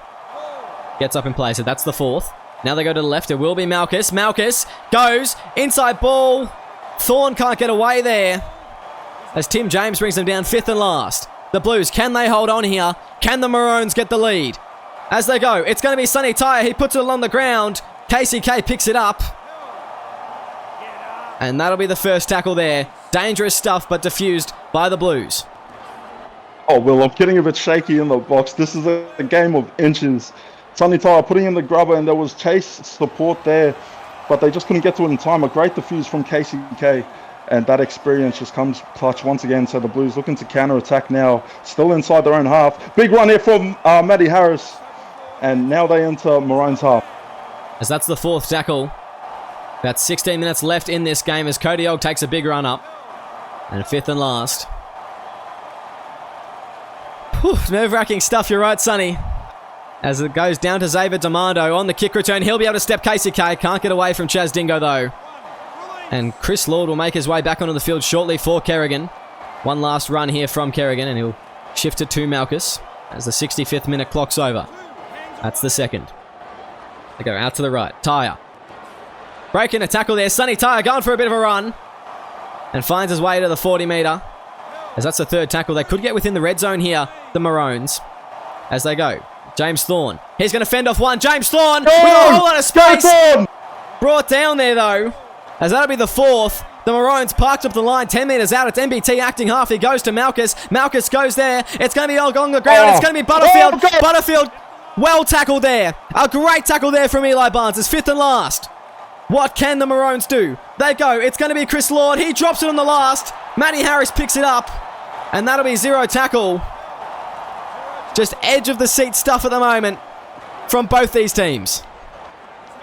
Gets up in place, so that's the fourth. Now they go to the left, it will be Malchus. Malchus goes, inside ball. Thorne can't get away there, as Tim James brings them down, fifth and last. The Blues, can they hold on here? Can the Maroons get the lead? As they go, it's going to be Sonny Tyre. He puts it along the ground. KCK picks it up. And that'll be the first tackle there. Dangerous stuff, but diffused by the Blues. Oh, Will, I'm getting a bit shaky in the box. This is a game of inches. Sonny Tyre putting in the grubber, and there was chase support there, but they just couldn't get to it in time. A great diffuse from KCK. And that experience just comes clutch once again. So the Blues looking to counter-attack now. Still inside their own half. Big run here from Matty Harris. And now they enter Maroon's half. As that's the fourth tackle. About 16 minutes left in this game as Cody Ogg takes a big run up. And fifth and last. Whew, nerve-wracking stuff, you're right, Sonny. As it goes down to Xavier Demando on the kick return. He'll be able to step KCK. Can't get away from Chaz Dingo, though. And Chris Lord will make his way back onto the field shortly for Kerrigan. One last run here from Kerrigan, and he'll shift it to Malchus as the 65th minute clock's over. That's the second. They go out to the right. Tyre. Breaking a tackle there. Sonny Tyre going for a bit of a run. And finds his way to the 40-metre. As that's the third tackle. They could get within the red zone here, the Maroons. As they go. James Thorne. He's going to fend off one. James Thorne with a whole lot of space. Brought down there, though. As that'll be the fourth. The Maroons parked up the line 10 metres out. It's MBT acting half. He goes to Malchus. Malchus goes there. It's going to be Ogg on the ground. It's going to be Butterfield. Butterfield, well tackled there. A great tackle there from Eli Barnes. It's fifth and last. What can the Maroons do? They go. It's going to be Chris Lord. He drops it on the last. Matty Harris picks it up. And that'll be zero tackle. Just edge of the seat stuff at the moment from both these teams.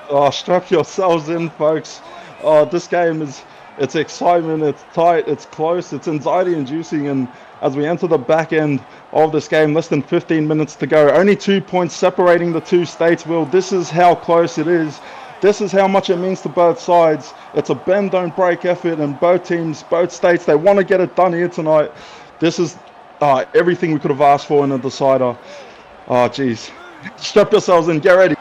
Oh, strap yourselves in, folks. Oh, this game it's excitement, it's tight, it's close, it's anxiety-inducing, and as we enter the back end of this game, less than 15 minutes to go, only 2 points separating the two states, Will. This is how close it is. This is how much it means to both sides. It's a bend, don't break effort, and both teams, both states, they want to get it done here tonight. This is everything we could have asked for in a decider. Oh, geez. Strap yourselves in, get ready.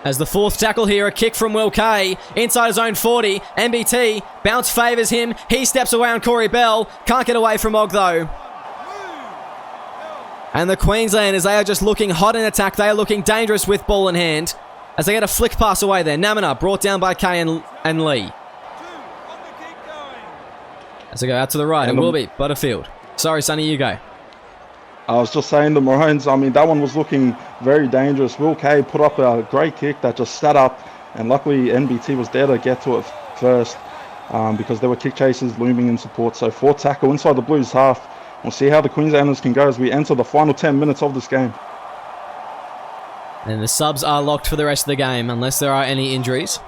As the fourth tackle here, a kick from Will Kay. Inside his own 40. MBT. Bounce favours him. He steps away on Corey Bell. Can't get away from Ogg, though. And the Queenslanders, they are just looking hot in attack. They are looking dangerous with ball in hand. As they get a flick pass away there. Namina brought down by Kay and Lee. As they go out to the right, it will be Butterfield. Sorry, Sonny, you go. I was just saying the Maroons, I mean, that one was looking very dangerous. Will Kay put up a great kick that just sat up, and luckily NBT was there to get to it first because there were kick chasers looming in support. So fourth tackle inside the Blues half. We'll see how the Queenslanders can go as we enter the final 10 minutes of this game. And the subs are locked for the rest of the game unless there are any injuries.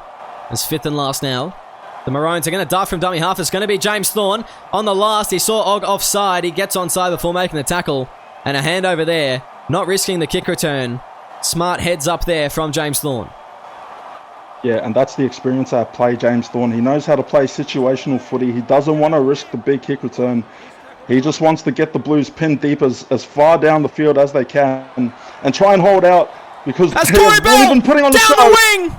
It's fifth and last now. The Maroons are going to dart from dummy half. It's going to be James Thorne. On the last, he saw Ogg offside. He gets onside before making the tackle. And a handover there, not risking the kick return. Smart heads up there from James Thorne. Yeah, and that's the experience at play, James Thorne. He knows how to play situational footy. He doesn't want to risk the big kick return. He just wants to get the Blues pinned deep as far down the field as they can and try and hold out because that's Corey Bell even putting on down the wing.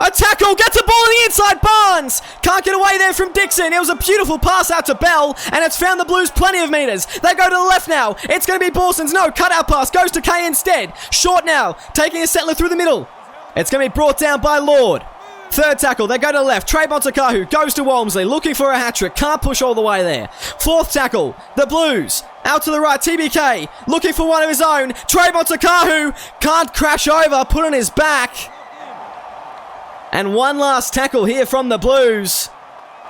A tackle, gets a ball on the inside, Barnes! Can't get away there from Dixon. It was a beautiful pass out to Bell, and it's found the Blues plenty of metres. They go to the left now. It's going to be Borson's. No, cutout pass, goes to Kay instead. Short now, taking a settler through the middle. It's going to be brought down by Lord. Third tackle, they go to the left. Trey Montakahu goes to Walmsley, looking for a hat-trick. Can't push all the way there. Fourth tackle, the Blues. Out to the right, TBK, looking for one of his own. Trey Montakahu can't crash over, put on his back. And one last tackle here from the Blues.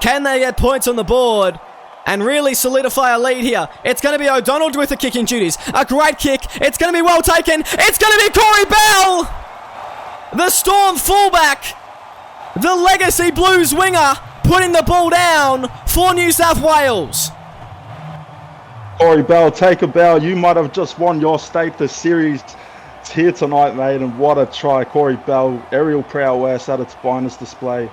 Can they get points on the board and really solidify a lead here? It's going to be O'Donnell with the kicking duties. A great kick. It's going to be well taken. It's going to be Corey Bell, the Storm fullback, the Legacy Blues winger, putting the ball down for New South Wales. Corey Bell, take a bow. You might have just won your stake. The series is here tonight, mate, and what a try. Corey Bell, aerial prowess at its finest display.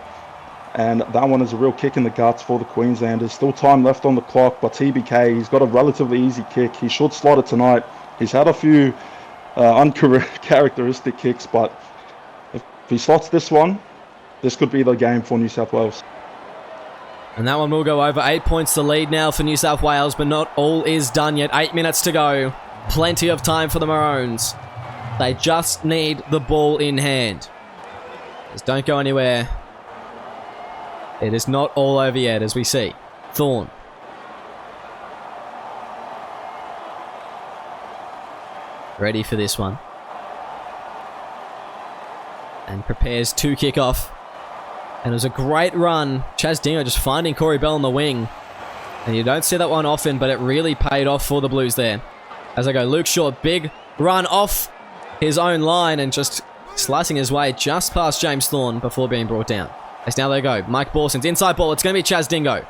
And that one is a real kick in the guts for the Queenslanders. Still time left on the clock, but TBK, he's got a relatively easy kick. He should slot it tonight. He's had a few uncharacteristic kicks, but if he slots this one, this could be the game for New South Wales. And that one will go over. 8 points to lead now for New South Wales, but not all is done yet. 8 minutes to go. Plenty of time for the Maroons. They just need the ball in hand. Just don't go anywhere. It is not all over yet, as we see. Thorne. Ready for this one. And prepares to kick off. And it was a great run. Chaz Dingo just finding Corey Bell on the wing. And you don't see that one often, but it really paid off for the Blues there. As I go, Luke Short, big run off his own line and just slicing his way just past James Thorne before being brought down. As now they go, Mike Borson's inside ball. It's going to be Chaz Dingo.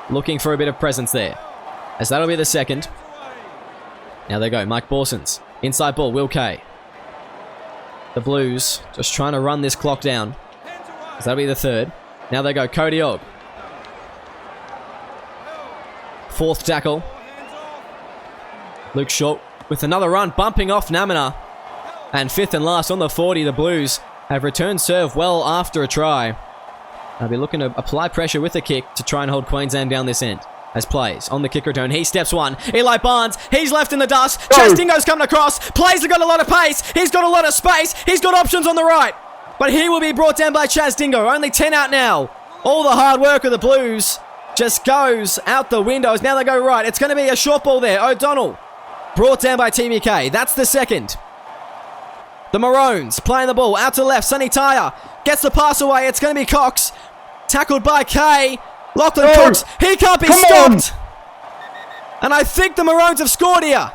Looking for a bit of presence there. As that'll be the second. Now they go, Mike Borson's inside ball, Will Kay. The Blues just trying to run this clock down. As that'll be the third. Now they go, Cody Ogg. Fourth tackle. Luke Short with another run, bumping off Namina. And fifth and last on the 40, the Blues have returned serve well after a try. They'll be looking to apply pressure with the kick to try and hold Queensland down this end. As plays on the kick return, he steps one. Eli Barnes, he's left in the dust. Chaz Dingo's coming across. Plays have got a lot of pace. He's got a lot of space. He's got options on the right. But he will be brought down by Chaz Dingo. Only 10 out now. All the hard work of the Blues just goes out the windows. Now they go right. It's going to be a short ball there. O'Donnell brought down by TBK. That's the second. The Maroons playing the ball out to the left. Sonny Tyre gets the pass away. It's going to be Cox. Tackled by Kay. Lachlan Cox. He can't be stopped. And I think the Maroons have scored here.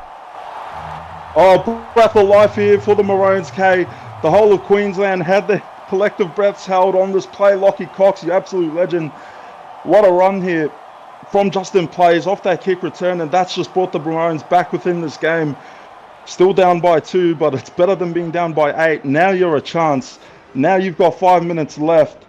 Oh, breath of life here for the Maroons, Kay. The whole of Queensland had their collective breaths held on this play. Lockie Cox, you absolute legend. What a run here from Justin Plays off that kick return, and that's just brought the Maroons back within this game. Still down by 2, but it's better than being down by 8. Now you're a chance. Now you've got 5 minutes left.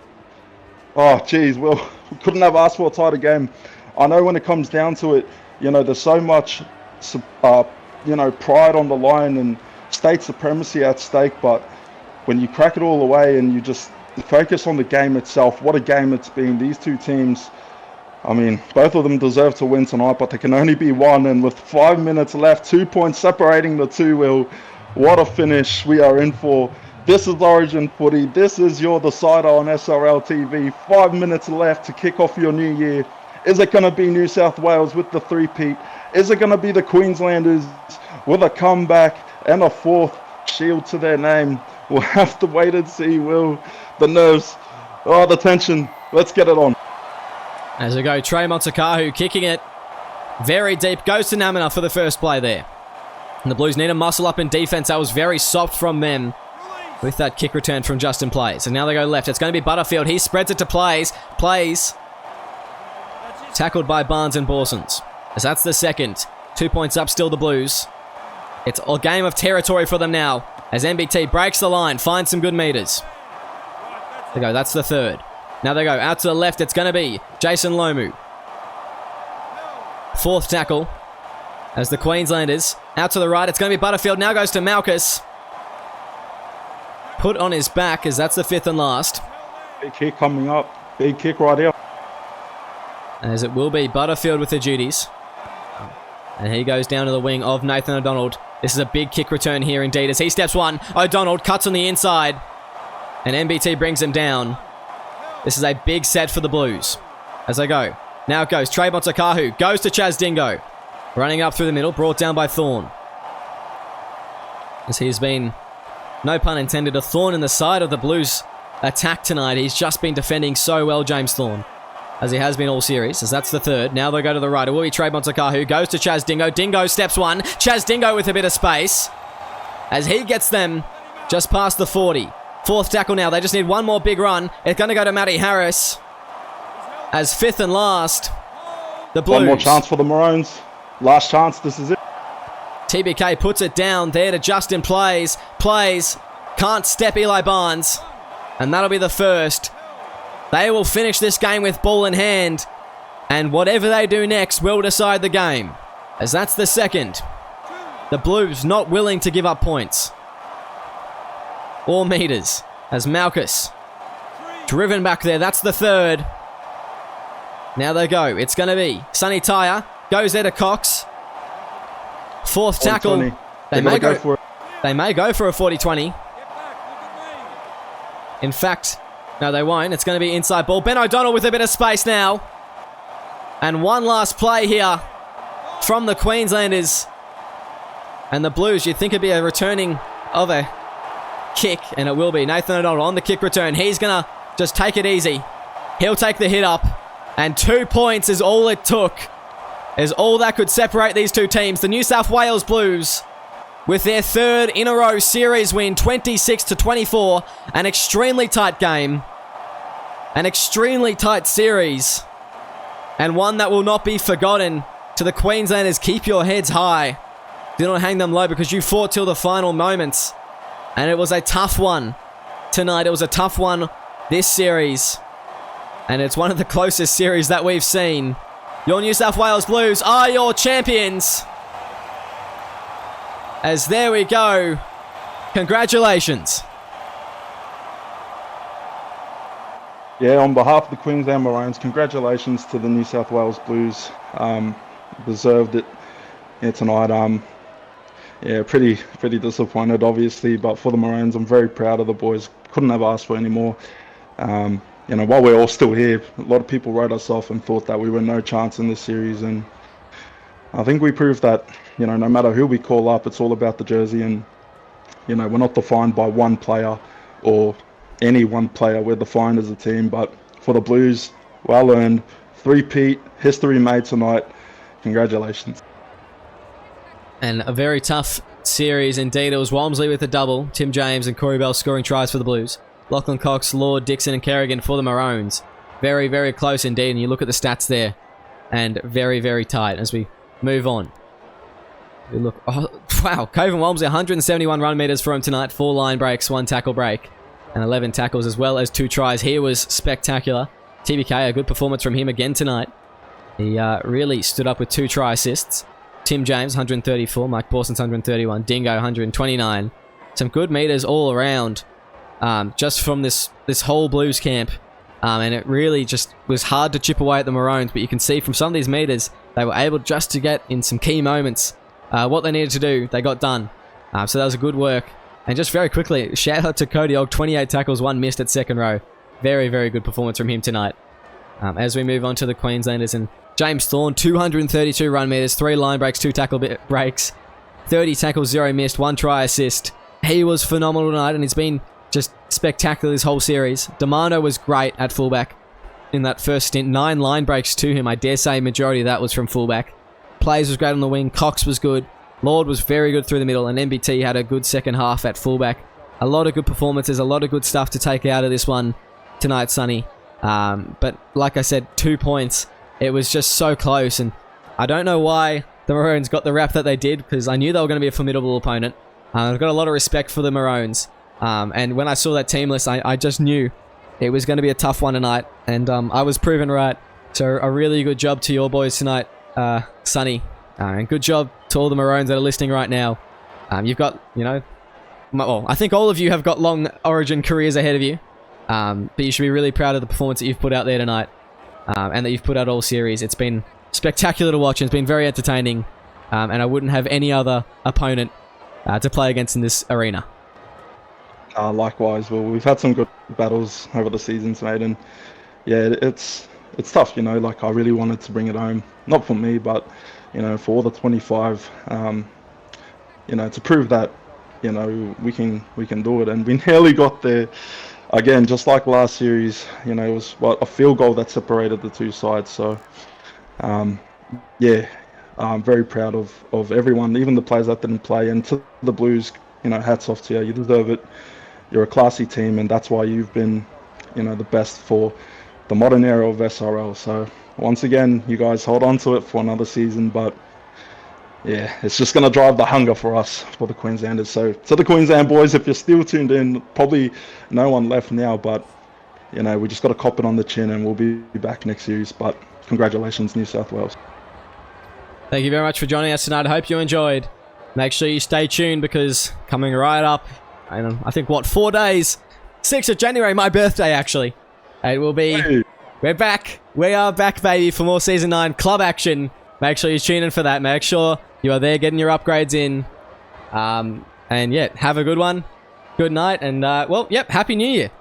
Oh, geez, well, we couldn't have asked for a tighter game. I know when it comes down to it, you know, there's so much, pride on the line and state supremacy at stake, but when you crack it all away and you just focus on the game itself, what a game it's been. These two teams, I mean, both of them deserve to win tonight, but there can only be one. And with 5 minutes left, 2 points separating the two, Will, what a finish we are in for. This is Origin Footy. This is your Decider on SRL TV. 5 minutes left to kick off your new year. Is it going to be New South Wales with the three-peat? Is it going to be the Queenslanders with a comeback and a fourth shield to their name? We'll have to wait and see, Will. The nerves, the tension. Let's get it on. As we go, Trey Montakahu kicking it very deep. Goes to Namina for the first play there. And the Blues need to muscle up in defense. That was very soft from them with that kick return from Justin Plays. And now they go left. It's going to be Butterfield. He spreads it to Plays. Plays tackled by Barnes and Borsons. As that's the second. 2 points up still the Blues. It's a game of territory for them now. As MBT breaks the line, finds some good meters. There they go, that's the third. Now they go out to the left. It's going to be Jason Lomu. Fourth tackle. As the Queenslanders out to the right. It's going to be Butterfield. Now goes to Malchus. Put on his back as that's the fifth and last. Big kick coming up. Big kick right here. As it will be Butterfield with the duties. And he goes down to the wing of Nathan O'Donnell. This is a big kick return here indeed as he steps one. O'Donnell cuts on the inside. And MBT brings him down. This is a big set for the Blues. As they go. Now it goes. Trey Montakahu goes to Chaz Dingo. Running up through the middle. Brought down by Thorne. As he's been, no pun intended, a thorn in the side of the Blues attack tonight. He's just been defending so well, James Thorne, as he has been all series, as that's the third. Now they'll go to the right. It will be Trey Montakahu. Goes to Chaz Dingo. Dingo steps one. Chaz Dingo with a bit of space as he gets them just past the 40. Fourth tackle now. They just need one more big run. It's going to go to Matty Harris as fifth and last. The Blues. One more chance for the Maroons. Last chance. This is it. TBK puts it down there to Justin Plays. Plays. Can't step Eli Barnes. And that'll be the first. They will finish this game with ball in hand. And whatever they do next will decide the game. As that's the second. The Blues not willing to give up points. Or meters. As Malchus driven back there. That's the third. Now they go. It's going to be Sonny Tyre. Goes there to Cox. Fourth tackle. They may go for it. They may go for a 40-20. In fact, no, they won't. It's going to be inside ball. Ben O'Donnell with a bit of space now. And one last play here from the Queenslanders. And the Blues, you'd think it'd be a returning of a kick, and it will be. Nathan O'Donnell on the kick return. He's going to just take it easy. He'll take the hit up. And 2 points is all it took. Is all that could separate these two teams. The New South Wales Blues, with their third in a row series win, 26-24. An extremely tight game. An extremely tight series. And one that will not be forgotten. To the Queenslanders, keep your heads high. Do not hang them low, because you fought till the final moments. And it was a tough one tonight. It was a tough one this series. And it's one of the closest series that we've seen. Your New South Wales Blues are your champions. As there we go. Congratulations. Yeah, on behalf of the Queensland Maroons, congratulations to the New South Wales Blues. Deserved it tonight. Yeah, pretty disappointed, obviously, but for the Maroons, I'm very proud of the boys. Couldn't have asked for any more. While we're all still here, a lot of people wrote us off and thought that we were no chance in this series, and I think we proved that, no matter who we call up, it's all about the jersey, and, we're not defined by one player or any one player. We're defined as a team, but for the Blues, well earned. Three-peat, history made tonight. Congratulations. And a very tough series indeed. It was Walmsley with a double, Tim James and Corey Bell scoring tries for the Blues. Lachlan Cox, Lord, Dixon and Kerrigan for the Maroons. Very, very close indeed, and you look at the stats there, and very, very tight as we move on. We look, wow, Coven Walmsley, 171 run meters for him tonight, 4 line breaks, 1 tackle break, and 11 tackles as well as 2 tries. He was spectacular. TBK, a good performance from him again tonight. He really stood up with 2 try assists. Tim James, 134, Mike Borson's 131, Dingo, 129. Some good meters all around. Just from this whole Blues camp. And it really just was hard to chip away at the Maroons, but you can see from some of these meters, they were able just to get in some key moments what they needed to do. They got done. So that was a good work. And just very quickly, shout out to Cody Ogg, 28 tackles, 1 missed at second row. Very, very good performance from him tonight. As we move on to the Queenslanders, and James Thorne, 232 run meters, 3 line breaks, 2 tackle breaks, 30 tackles, 0 missed, 1 try assist. He was phenomenal tonight, and he's been just spectacular this whole series. Demando was great at fullback in that first stint. 9 line breaks to him. I dare say majority of that was from fullback. Plays was great on the wing. Cox was good. Lord was very good through the middle. And MBT had a good second half at fullback. A lot of good performances. A lot of good stuff to take out of this one tonight, Sonny. But like I said, 2 points. It was just so close. And I don't know why the Maroons got the rap that they did, because I knew they were going to be a formidable opponent. I've got a lot of respect for the Maroons. And when I saw that team list, I just knew it was going to be a tough one tonight. And I was proven right. So a really good job to your boys tonight, Sonny. And good job to all the Maroons that are listening right now. You've got, well, I think all of you have got long Origin careers ahead of you. But you should be really proud of the performance that you've put out there tonight. And that you've put out all series. It's been spectacular to watch. It's been very entertaining. And I wouldn't have any other opponent to play against in this arena. Likewise, well, we've had some good battles over the seasons, mate, and yeah, it's tough, like I really wanted to bring it home, not for me, but for all the 25, to prove that we can do it, and we nearly got there. again, just like last series, you know, it was a field goal that separated the two sides. So, yeah, I'm very proud of everyone, even the players that didn't play. And to the Blues, you know, hats off to you. You deserve it. You're a classy team, and that's why you've been, you know, the best for the modern era of SRL. So once again, you guys hold on to it for another season. But yeah, it's just going to drive the hunger for us, for the Queenslanders. So to the Queensland boys, if you're still tuned in, probably no one left now, but you know, we just got to cop it on the chin, and we'll be back next series. But congratulations, New South Wales. Thank you very much for joining us tonight. I hope you enjoyed. Make sure you stay tuned, because coming right up, I think, 4 days? 6th of January, my birthday, actually. It will be... Hey. We're back. We are back, baby, for more Season 9 club action. Make sure you tune in for that. Make sure you are there getting your upgrades in. And, yeah, have a good one. Good night. And, well, yep, Happy New Year.